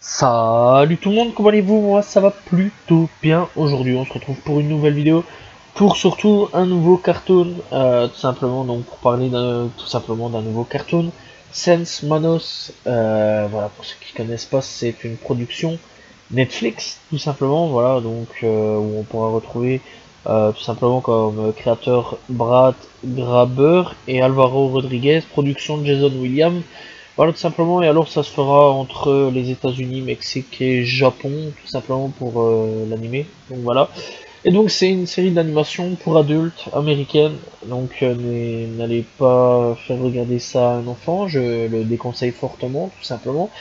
Salut tout le monde, comment allez-vous? Moi ça va plutôt bien. Aujourd'hui on se retrouve pour une nouvelle vidéo, pour surtout un nouveau cartoon, tout simplement, donc pour parler tout simplement d'un nouveau cartoon, Sense Manos. Voilà, pour ceux qui connaissent pas, c'est une production Netflix, tout simplement, voilà, donc où on pourra retrouver tout simplement comme créateur Brad Graber et Alvaro Rodriguez, production de Jason Williams. Voilà, tout simplement, et alors ça se fera entre les États-Unis, Mexique et Japon, tout simplement pour l'animé. Donc voilà. Et donc c'est une série d'animation pour adultes américaine. Donc n'allez pas faire regarder ça à un enfant, je le déconseille fortement, tout simplement.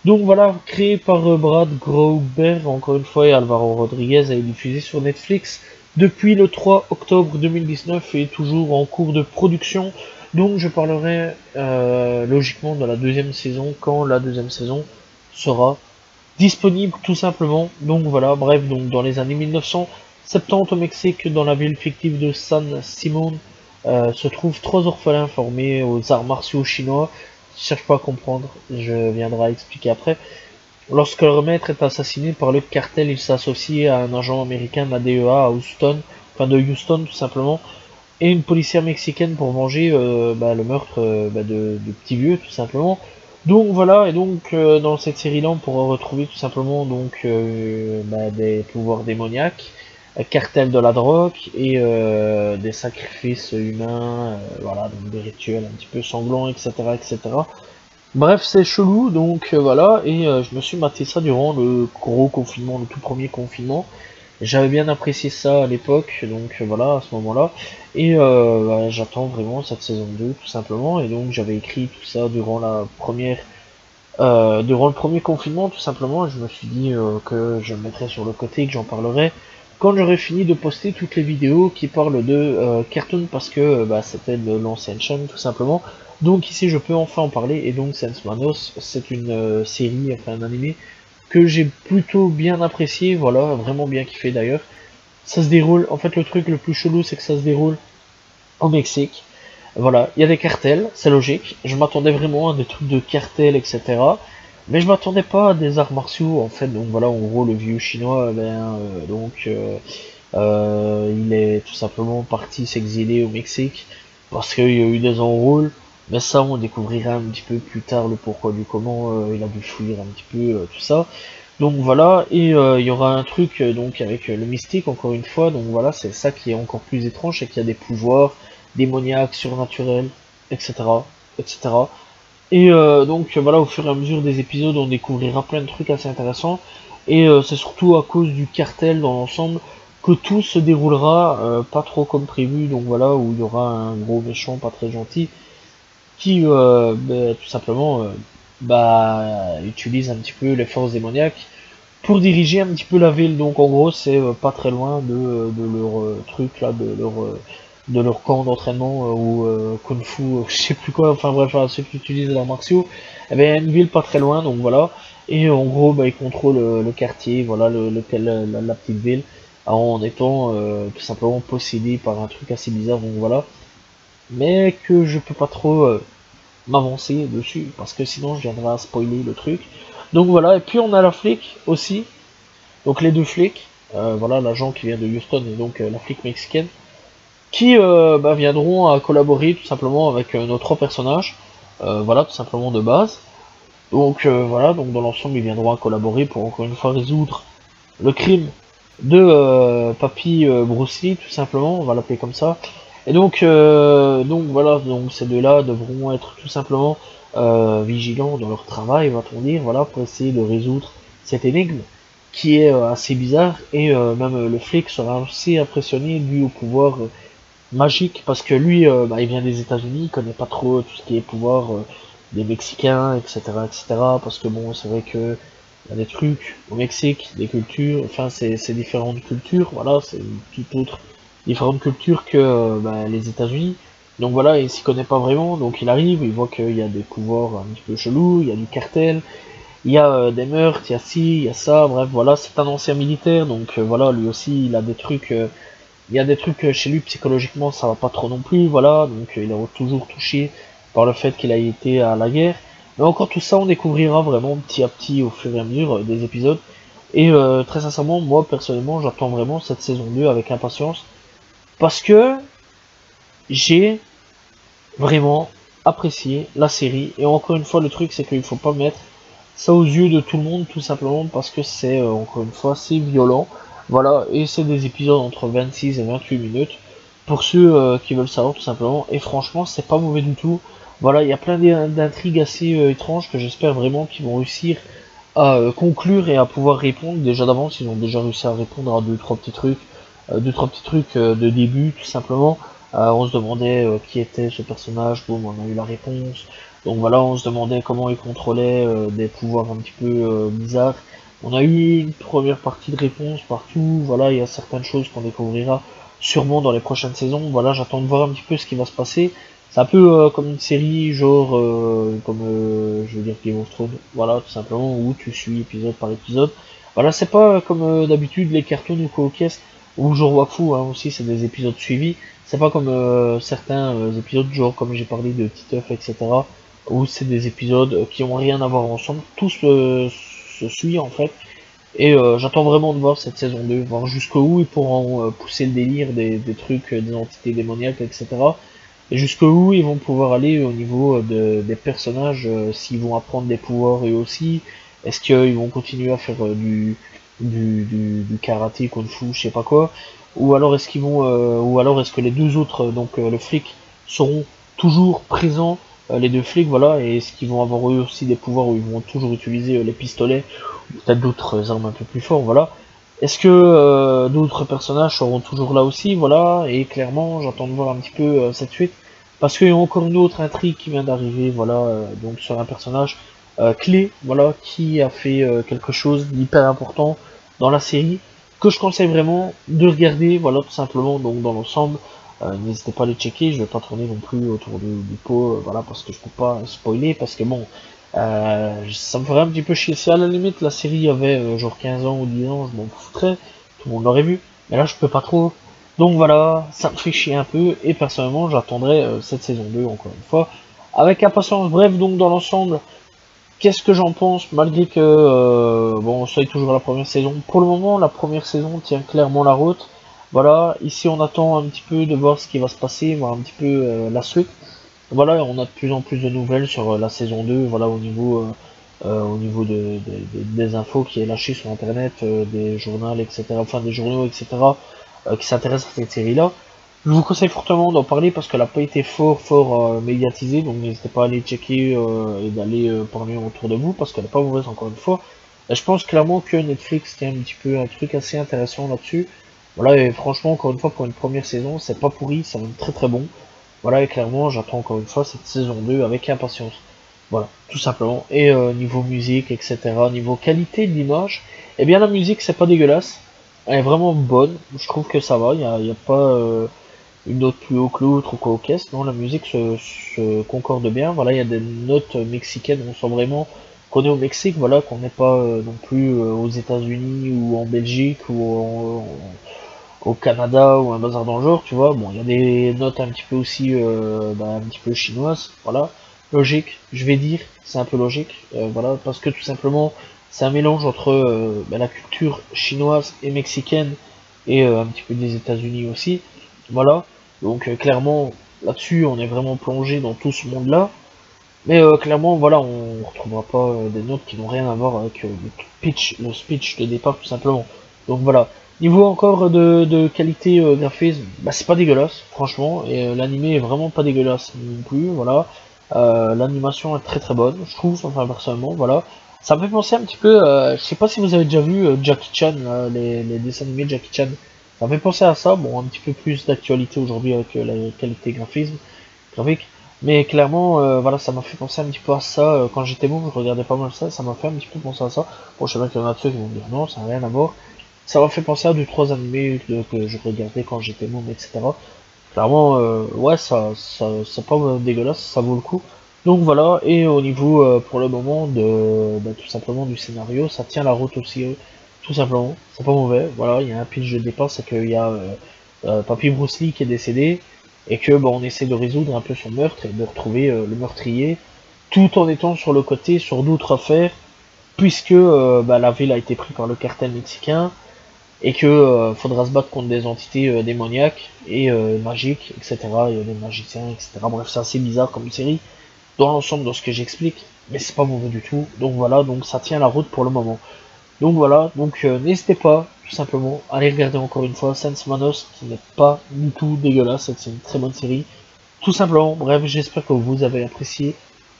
Donc voilà, créé par Brad Grauber, encore une fois, et Alvaro Rodriguez, et diffusé sur Netflix depuis le 3 octobre 2019 et toujours en cours de production. Donc je parlerai logiquement de la deuxième saison quand la deuxième saison sera disponible tout simplement. Donc voilà, bref, donc dans les années 1970 au Mexique, dans la ville fictive de San Simón, se trouvent trois orphelins formés aux arts martiaux chinois. Je cherche pas à comprendre, je viendrai à expliquer après. Lorsque leur maître est assassiné par le cartel, il s'associe à un agent américain de la DEA à Houston, enfin de Houston tout simplement, et une policière mexicaine pour venger le meurtre de Petit Vieux tout simplement. Donc voilà, et donc dans cette série-là, on pourra retrouver tout simplement donc des pouvoirs démoniaques, un cartel de la drogue et des sacrifices humains, voilà, donc des rituels un petit peu sanglants, etc., etc. Bref, c'est chelou, donc voilà, et je me suis maté ça durant le gros confinement, le tout premier confinement. J'avais bien apprécié ça à l'époque, donc voilà, à ce moment-là. Et j'attends vraiment cette saison 2 tout simplement. Et donc j'avais écrit tout ça durant le premier confinement, tout simplement. Et je me suis dit que je le mettrais sur le côté et que j'en parlerai quand j'aurai fini de poster toutes les vidéos qui parlent de Cartoon, parce que c'était de l'ancienne chaîne, tout simplement. Donc ici, je peux enfin en parler. Et donc, Sense Manos, c'est une série, enfin un animé que j'ai plutôt bien apprécié, voilà, vraiment bien kiffé d'ailleurs. Ça se déroule, en fait le truc le plus chelou c'est que ça se déroule au Mexique. Voilà, il y a des cartels, c'est logique. Je m'attendais vraiment à des trucs de cartels, etc. Mais je m'attendais pas à des arts martiaux, en fait. Donc voilà, en gros, le vieux chinois, il est tout simplement parti s'exiler au Mexique parce qu'il y a eu des enrôles. Mais ça, on découvrira un petit peu plus tard le pourquoi du comment il a dû fuir un petit peu tout ça. Donc voilà, et il y aura un truc donc avec le mystique encore une fois. Donc voilà, c'est ça qui est encore plus étrange, c'est qu'il y a des pouvoirs démoniaques, surnaturels, etc., etc. Et donc voilà, au fur et à mesure des épisodes, on découvrira plein de trucs assez intéressants. Et c'est surtout à cause du cartel dans l'ensemble que tout se déroulera pas trop comme prévu. Donc voilà, où il y aura un gros méchant pas très gentil qui tout simplement utilise un petit peu les forces démoniaques pour diriger un petit peu la ville. Donc en gros, c'est pas très loin de leur truc là, de leur camp d'entraînement ou kung fu, je sais plus quoi, enfin bref, ceux qui utilisent les arts martiaux. Eh bien, il y a une ville pas très loin, donc voilà. Et en gros, ils contrôlent le quartier, voilà, la petite ville, en étant tout simplement possédé par un truc assez bizarre, donc voilà. Mais que je peux pas trop m'avancer dessus, parce que sinon je viendrai à spoiler le truc. Donc voilà, et puis on a la flic aussi, donc les deux flics, voilà, l'agent qui vient de Houston et donc la flic mexicaine, qui viendront à collaborer tout simplement avec nos trois personnages, voilà, tout simplement de base. Donc voilà, donc dans l'ensemble ils viendront à collaborer pour encore une fois résoudre le crime de Papy Bruce Lee, tout simplement, on va l'appeler comme ça. Et donc voilà, donc ces deux-là devront être tout simplement vigilants dans leur travail, va-t-on dire, voilà, pour essayer de résoudre cette énigme qui est assez bizarre. Et même le flic sera aussi impressionné dû au pouvoir magique, parce que lui, il vient des États-Unis, il connaît pas trop tout ce qui est pouvoir des Mexicains, etc., etc. Parce que bon, c'est vrai que il y a des trucs au Mexique, des cultures, enfin c'est différentes cultures, voilà, c'est tout autre différentes cultures que les États-Unis. Donc voilà, il s'y connaît pas vraiment, donc il arrive, il voit qu'il y a des pouvoirs un petit peu chelous, il y a du cartel, il y a des meurtres, il y a ci, il y a ça, bref, voilà, c'est un ancien militaire, donc voilà, lui aussi, il a des trucs, il y a des trucs chez lui psychologiquement, ça va pas trop non plus, voilà, donc il est toujours touché par le fait qu'il a été à la guerre. Mais encore tout ça, on découvrira vraiment petit à petit au fur et à mesure des épisodes. Et très sincèrement, moi personnellement, j'attends vraiment cette saison 2 avec impatience. Parce que j'ai vraiment apprécié la série. Et encore une fois, le truc, c'est qu'il faut pas mettre ça aux yeux de tout le monde, tout simplement parce que c'est, encore une fois, c'est violent. Voilà, et c'est des épisodes entre 26 et 28 minutes. Pour ceux qui veulent savoir, tout simplement. Et franchement, c'est pas mauvais du tout. Voilà, il y a plein d'intrigues assez étranges que j'espère vraiment qu'ils vont réussir à conclure et à pouvoir répondre. Déjà d'avance, ils ont déjà réussi à répondre à deux trois petits trucs de début, tout simplement. On se demandait qui était ce personnage, boum, on a eu la réponse. Donc voilà, on se demandait comment il contrôlait des pouvoirs un petit peu bizarres. On a eu une première partie de réponse partout. Voilà, il y a certaines choses qu'on découvrira sûrement dans les prochaines saisons. Voilà, j'attends de voir un petit peu ce qui va se passer. C'est un peu comme une série, genre, comme, je veux dire, Game of Thrones, voilà, tout simplement, où tu suis épisode par épisode. Voilà, c'est pas comme d'habitude les cartoons ou quoi ou genre Wakfu, hein, aussi, c'est des épisodes suivis. C'est pas comme certains épisodes, genre, comme j'ai parlé de Titeuf, etc., où c'est des épisodes qui ont rien à voir ensemble. Tout se suit, en fait. Et j'attends vraiment de voir cette saison 2, voir jusqu'où ils pourront pousser le délire des trucs, des entités démoniaques, etc. Et jusqu'où ils vont pouvoir aller au niveau des personnages, s'ils vont apprendre des pouvoirs eux aussi, est-ce qu'ils vont continuer à faire du karaté, kung fu, je sais pas quoi, ou alors est-ce qu'ils vont, ou alors est-ce que les deux autres, donc le flic, seront toujours présents, les deux flics, voilà, et est-ce qu'ils vont avoir eux aussi des pouvoirs où ils vont toujours utiliser les pistolets, ou peut-être d'autres armes un peu plus fortes, voilà. Est-ce que d'autres personnages seront toujours là aussi, voilà, et clairement j'attends de voir un petit peu cette suite, parce qu'il y a encore une autre intrigue qui vient d'arriver, voilà, donc sur un personnage clé, voilà, qui a fait quelque chose d'hyper important dans la série, que je conseille vraiment de regarder, voilà, tout simplement, donc dans l'ensemble, n'hésitez pas à les checker, je vais pas tourner non plus autour du pot, voilà, parce que je peux pas spoiler, parce que bon, ça me ferait un petit peu chier. Si à la limite la série avait genre 15 ans ou 10 ans, je m'en foutrais, tout le monde l'aurait vu. Mais là je peux pas trop. Donc voilà, ça me fait chier un peu et personnellement j'attendrai cette saison 2 encore une fois avec impatience. Bref, donc dans l'ensemble, qu'est-ce que j'en pense malgré que bon, on soit toujours à la première saison. Pour le moment, la première saison tient clairement la route. Voilà, ici on attend un petit peu de voir ce qui va se passer, voir un petit peu la suite. Voilà, on a de plus en plus de nouvelles sur la saison 2, voilà, au niveau des infos qui est lâché sur internet, des journaux, etc., enfin des journaux, etc., qui s'intéressent à cette série-là. Je vous conseille fortement d'en parler parce qu'elle n'a pas été fort médiatisée, donc n'hésitez pas à aller checker et d'aller parler autour de vous parce qu'elle n'est pas mauvaise encore une fois. Et je pense clairement que Netflix tient un petit peu un truc assez intéressant là-dessus. Voilà, et franchement, encore une fois, pour une première saison, c'est pas pourri, ça va être très très bon. Voilà, et clairement, j'attends encore une fois cette saison 2 avec impatience. Voilà, tout simplement. Et niveau musique, etc., niveau qualité de l'image, eh bien la musique, c'est pas dégueulasse. Elle est vraiment bonne. Je trouve que ça va. Y a pas une note plus haut que l'autre ou quoi au caisse. Non, la musique se concorde bien. Voilà, il y a des notes mexicaines. On sent vraiment qu'on est au Mexique. Voilà, qu'on n'est pas non plus aux États-Unis ou en Belgique ou au Canada ou un bazar dans le genre, tu vois. Bon, il y a des notes un petit peu aussi, un petit peu chinoises, voilà. Logique, je vais dire, c'est un peu logique, voilà, parce que tout simplement, c'est un mélange entre la culture chinoise et mexicaine et un petit peu des États-Unis aussi, voilà. Donc clairement, là-dessus, on est vraiment plongé dans tout ce monde-là. Mais clairement, voilà, on retrouvera pas des notes qui n'ont rien à voir avec le speech de départ, tout simplement. Donc voilà. Niveau encore de qualité graphisme, bah c'est pas dégueulasse, franchement, et l'animé est vraiment pas dégueulasse non plus, voilà. L'animation est très très bonne, je trouve, enfin personnellement, voilà. Ça me fait penser un petit peu, je sais pas si vous avez déjà vu Jackie Chan, les dessins animés de Jackie Chan. Ça me fait penser à ça, bon, un petit peu plus d'actualité aujourd'hui avec la qualité graphique. Mais clairement, voilà, ça m'a fait penser un petit peu à ça. Quand j'étais môme, je regardais pas mal ça, ça m'a fait un petit peu penser à ça. Bon, je sais bien qu'il y en a de ceux qui vont me dire non, ça n'a rien à voir. Ça m'a fait penser à 2-3 animés que je regardais quand j'étais môme, etc. Clairement, ouais, c'est pas dégueulasse, ça vaut le coup. Donc voilà, et au niveau, pour le moment, tout simplement du scénario, ça tient la route aussi, tout simplement. C'est pas mauvais, voilà, il y a un pitch de départ, c'est qu'il y a Papy Bruce Lee qui est décédé, et que on essaie de résoudre un peu son meurtre et de retrouver le meurtrier. tout en étant sur le côté sur d'autres affaires, puisque la ville a été prise par le cartel mexicain, et que faudra se battre contre des entités démoniaques et magiques, etc. Il y a des magiciens, etc. Bref, c'est assez bizarre comme série, dans l'ensemble, dans ce que j'explique, mais c'est pas mauvais du tout. Donc voilà, donc ça tient la route pour le moment. Donc voilà, donc n'hésitez pas, tout simplement, à aller regarder encore une fois Sense Manos, qui n'est pas du tout dégueulasse, c'est une très bonne série. Tout simplement, bref, j'espère que vous avez apprécié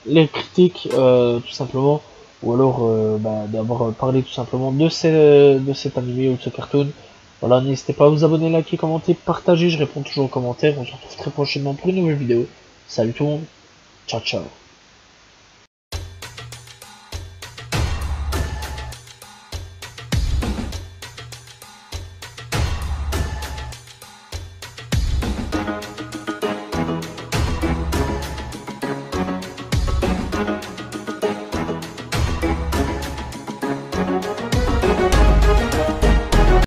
les critiques, tout simplement, ou alors d'avoir parlé tout simplement de cet animé ou de ce cartoon. Voilà, n'hésitez pas à vous abonner, liker, commenter, partager, je réponds toujours aux commentaires, on se retrouve très prochainement pour une nouvelle vidéo. Salut tout le monde, ciao ciao.